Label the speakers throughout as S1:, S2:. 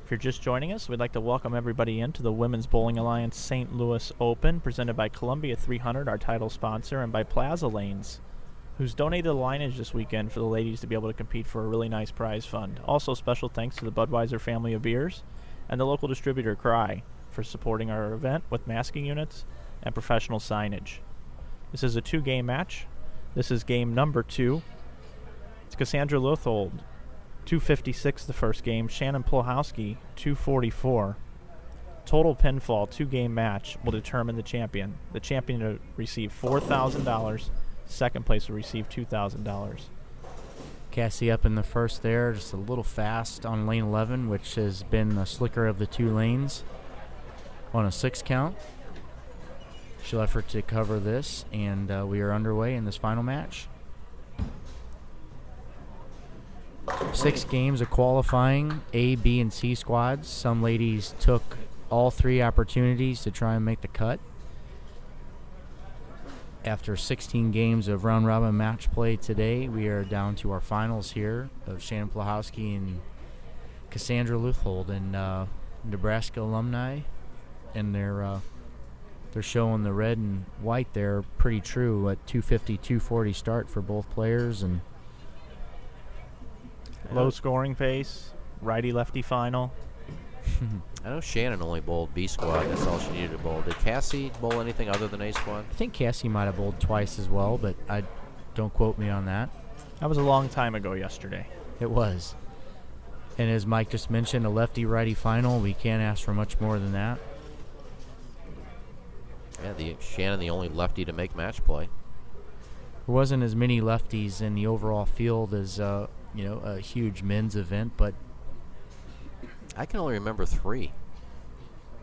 S1: If you're just joining us, we'd like to welcome everybody into the Women's Bowling Alliance St. Louis Open, presented by Columbia 300, our title sponsor, and by Plaza Lanes, who's donated the lineage this weekend for the ladies to be able to compete for a really nice prize fund. Also, special thanks to the Budweiser family of beers and the local distributor, Cry, for supporting our event with masking units and professional signage. This is a 2-game match. This is game number 2. It's Cassandra Luethold, 256 the first game. Shannon Pluhowski, 244. Total pinfall 2-game match will determine the champion. The champion will receive $4,000. Second place will receive $2,000.
S2: Cassie up in the first there, just a little fast on lane 11, which has been the slicker of the 2 lanes on a 6 count. She'll effort to cover this, and we are underway in this final match. 6 games of qualifying, A, B, and C squads. Some ladies took all 3 opportunities to try and make the cut. After 16 games of round-robin match play today, we are down to our finals here of Shannon Pluhowski and Cassandra Luethold, and Nebraska alumni, and they're showing the red and white there pretty true at 250, 240 start for both players, and
S1: low scoring pace, righty-lefty final.
S3: I know Shannon only bowled B squad. That's all she needed to bowl. Did Cassie bowl anything other than A squad?
S2: I think Cassie might have bowled twice as well, but don't quote me on that.
S1: That was a long time ago yesterday.
S2: It was. And as Mike just mentioned, a lefty-righty final. We can't ask for much more than that.
S3: Yeah, Shannon the only lefty to make match play.
S2: There wasn't as many lefties in the overall field as a huge men's event, but
S3: I can only remember 3.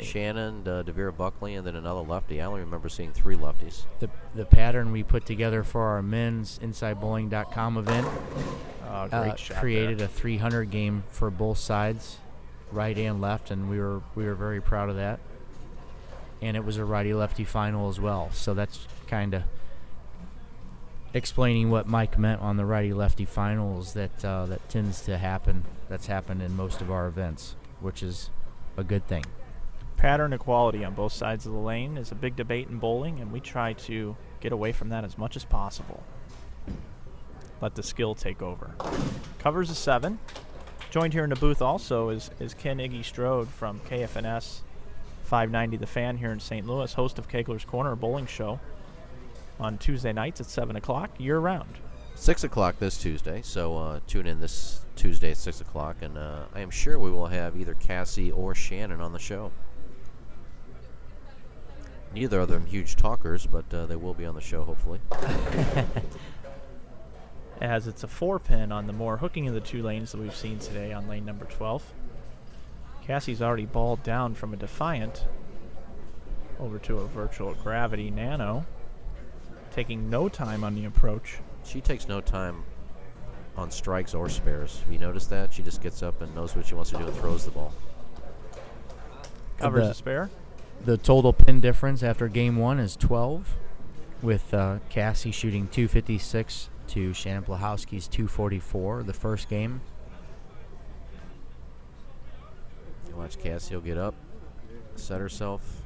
S3: Shannon, DeVere Buckley, and then another lefty. I only remember seeing 3 lefties.
S2: The pattern we put together for our men's InsideBowling.com event created a 300 game for both sides, right and left, and we were very proud of that. And it was a righty-lefty final as well, so that's kind of explaining what Mike meant on the righty-lefty finals, that tends to happen. That's happened in most of our events, which is a good thing.
S1: Pattern equality on both sides of the lane is a big debate in bowling, and we try to get away from that as much as possible. Let the skill take over. Covers a 7. Joined here in the booth also is Ken Iggy Strode from KFNS 590 The Fan here in St. Louis, host of Kegler's Corner, a bowling show on Tuesday nights at 7 o'clock, year-round.
S3: 6 o'clock this Tuesday, so tune in this Tuesday at 6 o'clock, and I am sure we will have either Cassie or Shannon on the show. Neither of them huge talkers, but they will be on the show, hopefully.
S1: As it's a 4-pin on the more hooking of the 2 lanes that we've seen today on lane number 12. Cassie's already balled down from a Defiant over to a Virtual Gravity Nano, taking no time on the approach.
S3: She takes no time on strikes or spares. Have you noticed that? She just gets up and knows what she wants to do and throws the ball.
S1: Covers a spare.
S2: The total pin difference after game 1 is 12, with Cassie shooting 256 to Shannon Pluhowski's 244 the first game.
S3: You watch Cassie will get up, set herself,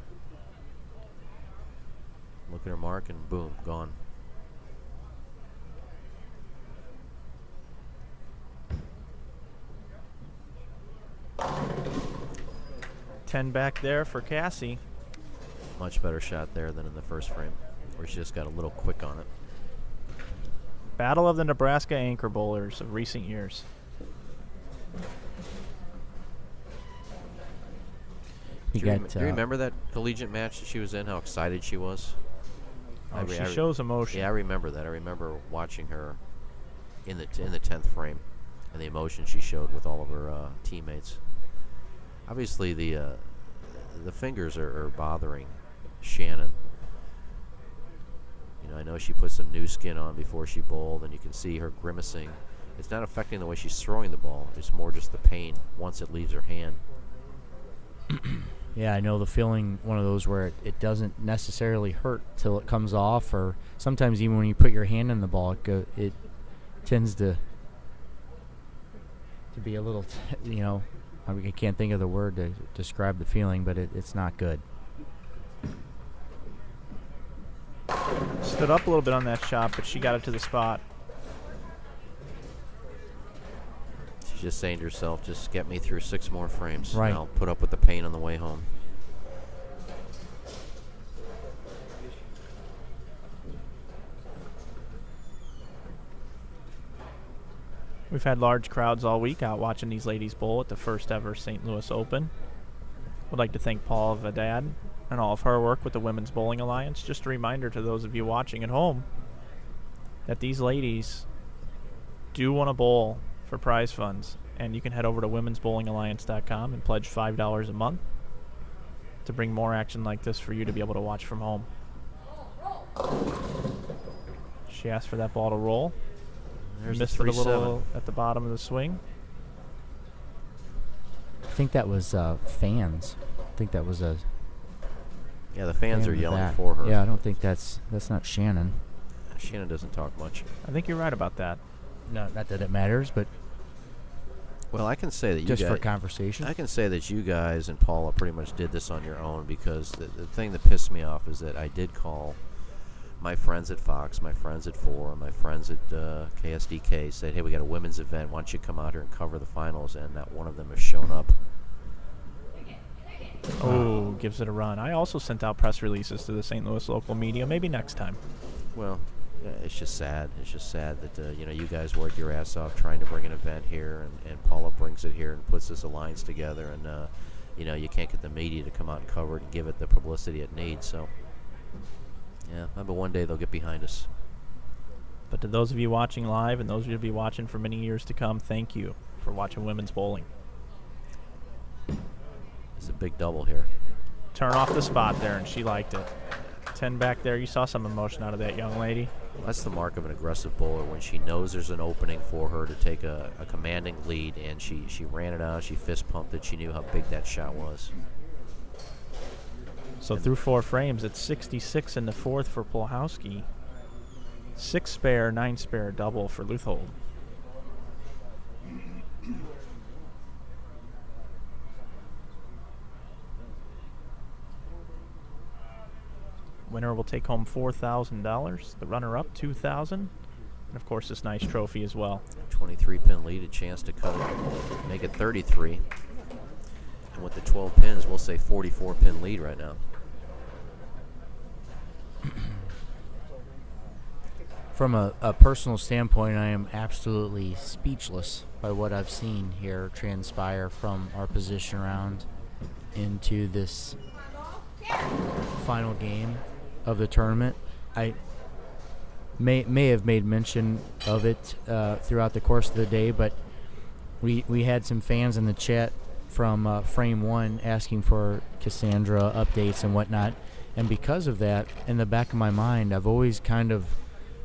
S3: look at her mark, and boom, gone.
S1: Ten back there for Cassie.
S3: Much better shot there than in the first frame, where she just got a little quick on it.
S1: Battle of the Nebraska anchor bowlers of recent years.
S3: Do you remember that collegiate match that she was in, how excited she was?
S1: Oh, she shows emotion.
S3: Yeah, I remember that. I remember watching her in the 10th frame and the emotion she showed with all of her teammates. Obviously, the fingers are bothering Shannon. You know, I know she put some new skin on before she bowled, and you can see her grimacing. It's not affecting the way she's throwing the ball. It's more just the pain once it leaves her hand.
S2: Yeah, I know the feeling, one of those where it doesn't necessarily hurt till it comes off, or sometimes even when you put your hand in the ball, it tends to be a little, I can't think of the word to describe the feeling, but it's not good.
S1: Stood up a little bit on that shot, but she got it to the spot.
S3: She's just saying to herself, just get me through 6 more frames.
S2: Right.
S3: And I'll put up with the pain on the way home.
S1: We've had large crowds all week out watching these ladies bowl at the first ever St. Louis Open. Would like to thank Paul Vadad and all of her work with the Women's Bowling Alliance. Just a reminder to those of you watching at home that these ladies do want to bowl for prize funds, and you can head over to womensbowlingalliance.com and pledge $5 a month to bring more action like this for you to be able to watch from home. She asked for that ball to roll.
S3: There's
S1: Missed
S3: a
S1: it a little
S3: 3-7.
S1: at the bottom of the swing.
S2: I think that was fans. I think that was a
S3: Yeah, the fans
S2: fan
S3: are
S2: in the
S3: yelling
S2: back.
S3: for her.
S2: Yeah, I don't think that's not Shannon.
S3: Shannon doesn't talk much.
S1: I think you're right about that.
S2: No, not that it matters, but
S3: Well, I can say that you
S2: just
S3: guys,
S2: for conversation.
S3: I can say that you guys and Paula pretty much did this on your own, because the thing that pissed me off is that I did call my friends at Fox, my friends at 4, my friends at KSDK, said, hey, we got a women's event. Why don't you come out here and cover the finals? And not one of them has shown up.
S1: Oh, gives it a run. I also sent out press releases to the St. Louis local media. Maybe next time.
S3: Well, yeah, it's just sad. It's just sad that you guys work your ass off trying to bring an event here, and Paula brings it here and puts this alliance together, and you can't get the media to come out and cover it and give it the publicity it needs. So, yeah, but one day they'll get behind us.
S1: But to those of you watching live and those of you who'll be watching for many years to come, thank you for watching women's bowling.
S3: It's a big double here.
S1: Turn off the spot there, and she liked it. 10 back there. You saw some emotion out of that young lady.
S3: Well, that's the mark of an aggressive bowler, when she knows there's an opening for her to take a commanding lead, and she ran it out. She fist pumped it. She knew how big that shot was.
S1: So through 4 frames, it's 66 in the 4th for Pluhowski. 6 spare, 9 spare double for Luethold. Winner will take home $4,000. The runner-up, $2,000. And, of course, this nice trophy as well.
S3: 23-pin lead, a chance to cut it, make it 33. And with the 12 pins, we'll say 44-pin lead right now.
S2: From a personal standpoint, I am absolutely speechless by what I've seen here transpire from our position round into this final game of the tournament. I may have made mention of it throughout the course of the day, but we had some fans in the chat from Frame 1 asking for Cassandra updates and whatnot, and because of that, in the back of my mind, I've always kind of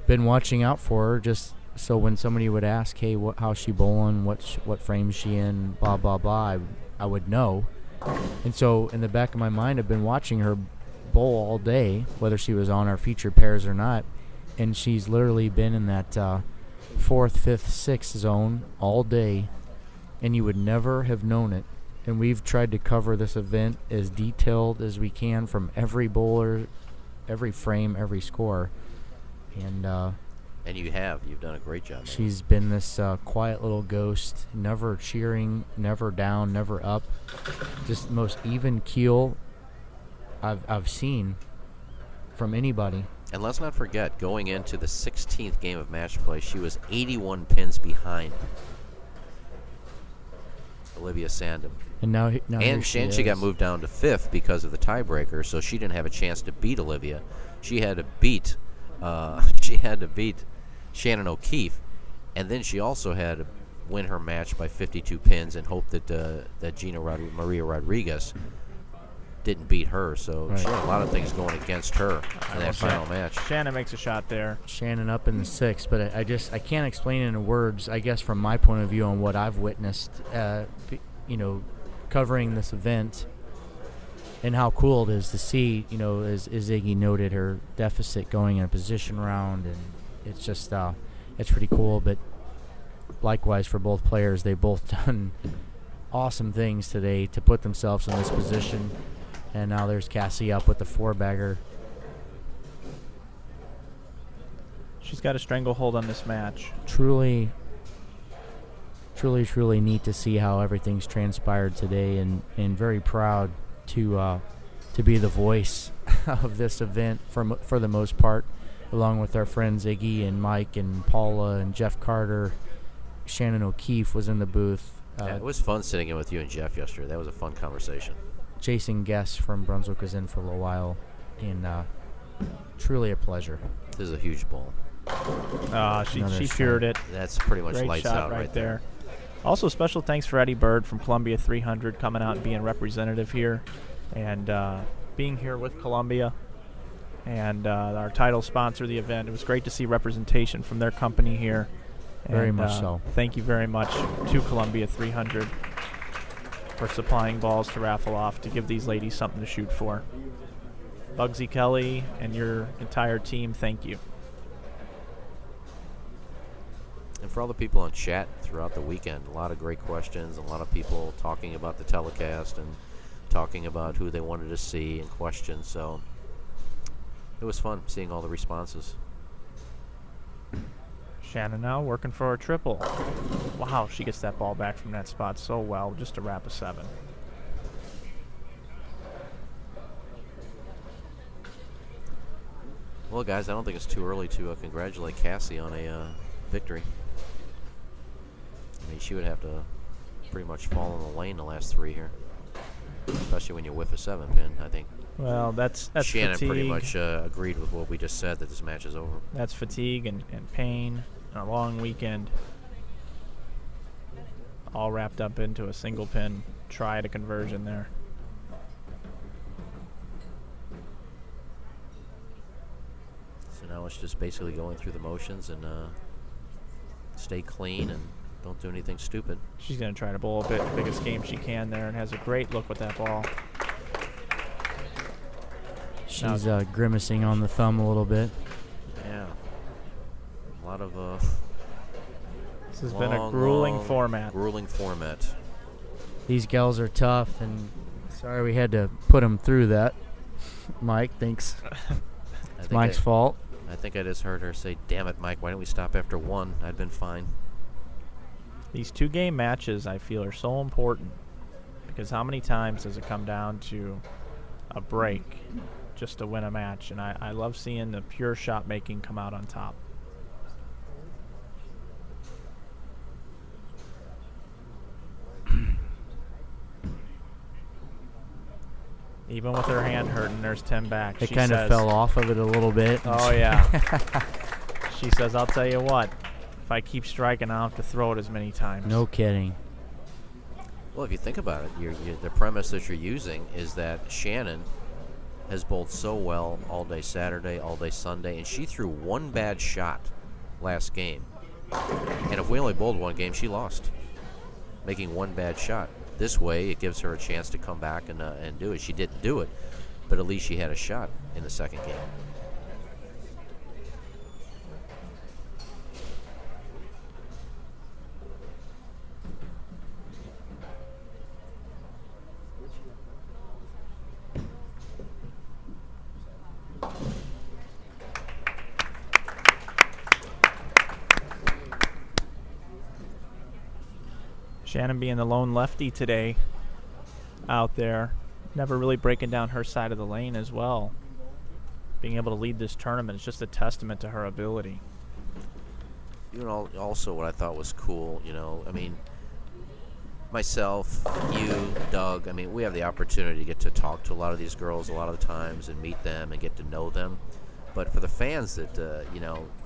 S2: been watching out for her, just so when somebody would ask, hey, how's she bowling, what frame is she in, blah, blah, blah, I would know. And so in the back of my mind, I've been watching her bowl all day, whether she was on our featured pairs or not, and she's literally been in that 4th, 5th, 6th zone all day, and you would never have known it. And we've tried to cover this event as detailed as we can from every bowler, every frame, every score. And
S3: you've done a great job.
S2: She's been this quiet little ghost, never cheering, never down, never up. Just the most even keel I've seen from anybody.
S3: And let's not forget, going into the 16th game of match play, she was 81 pins behind Olivia Sandham.
S2: And now
S3: she got moved down to 5th because of the tiebreaker, so she didn't have a chance to beat Olivia. She had to beat Shannon O'Keefe, and then she also had to win her match by 52 pins and hope that Maria Rodriguez didn't beat her. So
S2: right.
S3: She had a lot of things going against her in that final match.
S1: Shannon makes a shot there.
S2: Shannon up in the 6th, but I can't explain it in words, I guess, from my point of view on what I've witnessed, covering this event. And how cool it is to see, as Iggy noted, her deficit going in a position round, and it's just, it's pretty cool. But likewise for both players, they've both done awesome things today to put themselves in this position. And now there's Cassie up with the 4-bagger.
S1: She's got a stranglehold on this match.
S2: Truly neat to see how everything's transpired today, and very proud to be the voice of this event for the most part, along with our friends Iggy and Mike and Paula and Jeff Carter. Shannon O'Keefe was in the booth.
S3: Yeah, it was fun sitting in with you and Jeff yesterday. That was a fun conversation.
S2: Jason Guest from Brunswick was in for a little while, and truly a pleasure.
S3: This is a huge ball.
S1: She feared it.
S3: That's pretty much
S1: Great
S3: lights
S1: shot
S3: out right there.
S1: Also, special thanks for Eddie Bird from Columbia 300 coming out and being representative here, and being here with Columbia, and our title sponsor of the event. It was great to see representation from their company here.
S2: Very much so.
S1: Thank you very much to Columbia 300 for supplying balls to raffle off to give these ladies something to shoot for. Bugsy Kelly and your entire team, thank you.
S3: And for all the people on chat throughout the weekend, a lot of great questions, a lot of people talking about the telecast and talking about who they wanted to see and questions. So it was fun seeing all the responses.
S1: Shannon now working for a triple. Wow, she gets that ball back from that spot so well, just to wrap a 7.
S3: Well, guys, I don't think it's too early to congratulate Cassie on a victory. I mean, she would have to pretty much fall in the lane the last 3 here, especially when you whiff a 7-pin, I think.
S1: Well, that's
S3: Shannon
S1: fatigue.
S3: pretty much agreed with what we just said, that this match is over.
S1: That's fatigue and pain and a long weekend, all wrapped up into a single pin try at a conversion there.
S3: So now it's just basically going through the motions and stay clean and don't do anything stupid.
S1: She's going to try to bowl a biggest game she can there, and has a great look with that ball.
S2: She's grimacing on the thumb a little bit.
S3: Yeah. A lot of
S1: this has been a grueling format.
S3: Grueling format.
S2: These gals are tough, and sorry we had to put them through that. Mike, thanks. It's Mike's fault.
S3: I think I just heard her say, "Damn it, Mike, why don't we stop after 1? I'd been fine."
S1: These 2-game matches, I feel, are so important, because how many times does it come down to a break just to win a match? And I love seeing the pure shot making come out on top. Even with her hand hurting, there's 10 back.
S2: It kind of fell off of it a little bit.
S1: Oh, yeah. She says, I'll tell you what, if I keep striking, I'll have to throw it as many times.
S2: No kidding.
S3: Well, if you think about it, the premise that you're using is that Shannon has bowled so well all day Saturday, all day Sunday, and she threw 1 bad shot last game. And if we only bowled 1 game, she lost, making 1 bad shot. This way, it gives her a chance to come back and do it. She didn't do it, but at least she had a shot in the second game.
S1: Shannon being the lone lefty today out there, never really breaking down her side of the lane as well. Being able to lead this tournament is just a testament to her ability.
S3: You know, also what I thought was cool, I mean, myself, you, Doug, I mean, we have the opportunity to get to talk to a lot of these girls a lot of the times and meet them and get to know them. But for the fans that,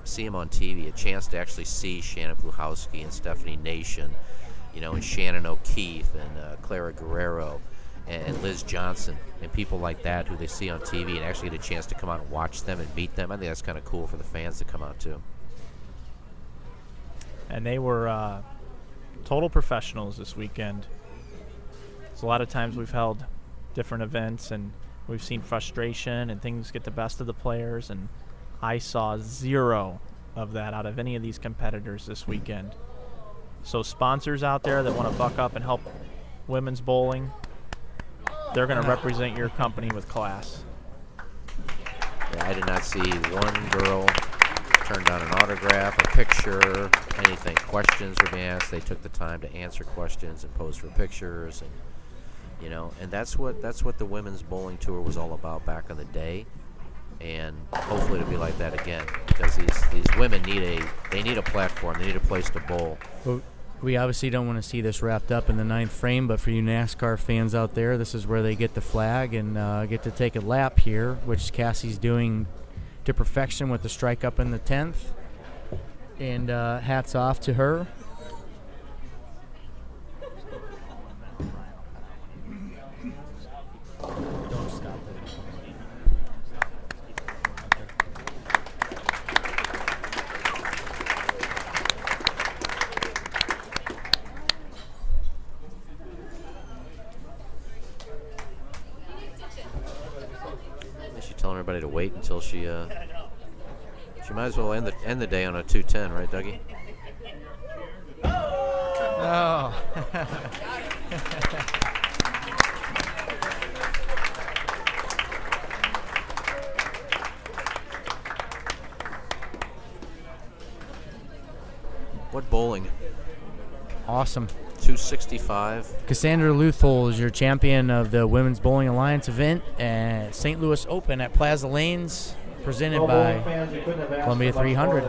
S3: see them on TV, a chance to actually see Shannon Pluhowski and Stephanie Nation, and Shannon O'Keefe and Clara Guerrero and Liz Johnson and people like that who they see on TV and actually get a chance to come out and watch them and meet them. I think that's kind of cool for the fans to come out too.
S1: And they were total professionals this weekend. So a lot of times we've held different events and we've seen frustration and things get the best of the players, and I saw 0 of that out of any of these competitors this weekend. So sponsors out there that want to buck up and help women's bowling. They're going to represent your company with class.
S3: Yeah, I did not see one girl turn down an autograph, a picture, anything. Questions were being asked. They took the time to answer questions and pose for pictures, and and that's what the women's bowling tour was all about back in the day. And hopefully it'll be like that again, because these women need a platform. They need a place to bowl.
S2: Well, we obviously don't want to see this wrapped up in the 9th frame, but for you NASCAR fans out there, this is where they get the flag and get to take a lap here, which Cassie's doing to perfection with the strike up in the 10th. And hats off to her. Don't stop it.
S3: She's telling everybody to wait until she might as well end the day on a 210, right, Dougie?
S2: Oh.
S3: What bowling?
S2: Awesome.
S3: 265.
S2: Cassandra Luethold is your champion of the Women's Bowling Alliance event at St. Louis Open at Plaza Lanes, presented by Columbia 300.